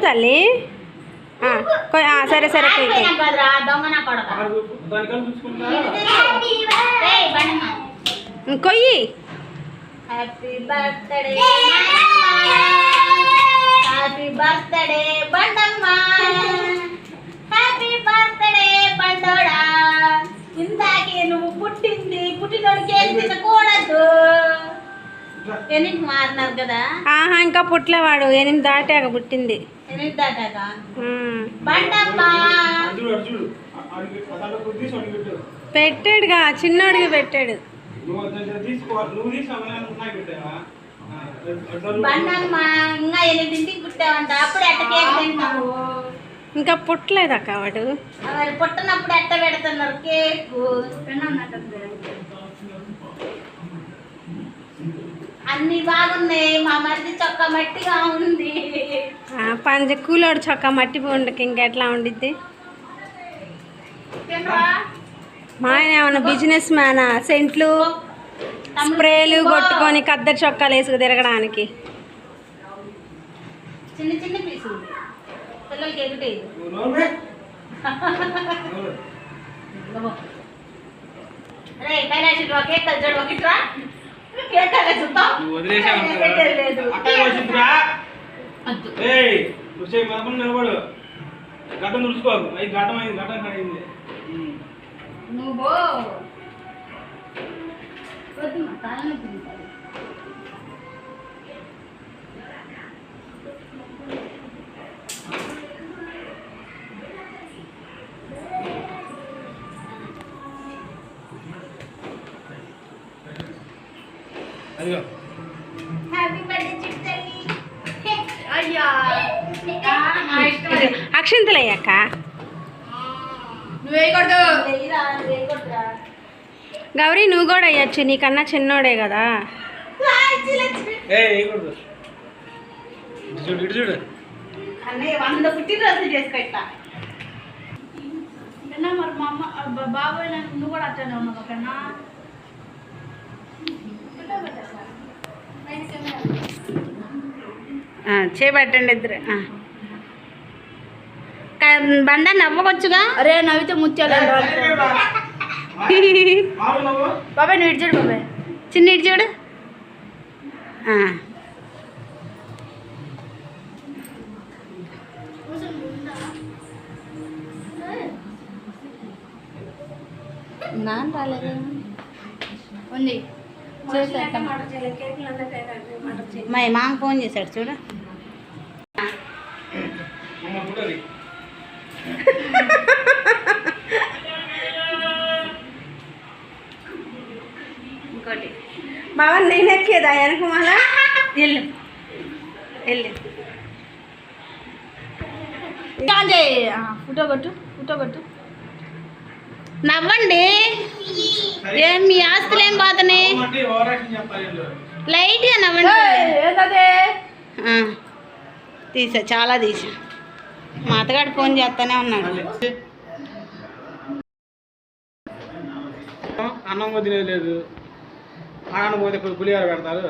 తల్లి సరే సరే కొయ్యి. హ్యాపీ బర్త్డే హ్యాపీ బర్త్డే బండమ్మ హ్యాపీ బర్త్డే బండోడా. ఇందాకే నువ్వు పుట్టినోడికి ఏం తినకూడదు. 8 మారినారు కదా. ఇంకా పుట్లేవాడు 8 దాటాక పుట్టింది. 8 దాటాక బండమ్మ పెట్టాడుగా, చిన్నోడికి పెట్టాడు. బండమ్మ ఇంకా 8ంటికి పుట్టావంట. అప్పుడు ఎట్ట కేక్ తింటావు? ఇంకా పుట్టలేదక్క వాడు. మరి పుట్టినప్పుడు ఎట్ట పెడుతున్నారు కేకు? అన్ని బాగున్నాయి. మా మరిది చొక్కా మట్టిగా ఉంది. పంజ కూలోడు చొక్కా మట్టి ఉండకి ఇంకెట్లా ఉండిద్ది? మా ఆయన ఏమన్నా బిజినెస్ మ్యానా? సెంట్లు స్ప్రేలు కొట్టుకొని కద్దరు చొక్కాలు వేసుకు తిరగడానికి. చిన్న చిన్న పీసులు పిల్లలకి ఎగుటేది. రే కైలాష్ కేక్ కలిసాడు ఒకట్రా. కేక్ కలిసుతాం నువ్వు అక్షంతలయ్యాక గౌరీ నువ్వు కూడా అయ్యొచ్చు, నీకన్నా చిన్నోడే కదా. అన్నయ్య 100 పుట్టినరోజులు చేసుకుంటా. మరి మా అమ్మ బాబాయ్ నువ్వు కూడా అట్లనే ఉన్నావు కన్నా. చేపట్టండి ఇద్దరు. బండ నవ్వకొచ్చుగా. అరే నవ్వితే ముత్యాలు. బాబాయ్ నువ్వు ఇటు చూడు బాబాయ్, చిన్న ఇటు చూడు. నాన్న రాలేదు ఉంది. మా మామ ఫోన్ చేశాడు చూడు. ఇంకోటి బాబా నేను ఎక్కేదా వెనక మళ్ళా వెళ్ళు ఫోటో కొట్టు. నవ్వండి. ఏం మీ ఆస్తులు ఏం పోతున్నాయి? లైట్గా నవ్వండి. తీసా, చాలా తీసా. మా అత్తగాడు ఫోన్ చేస్తానే ఉన్నాడు. అన్నం తినేది లేదు. ఆడన పోతే పులిహార పెడతారు.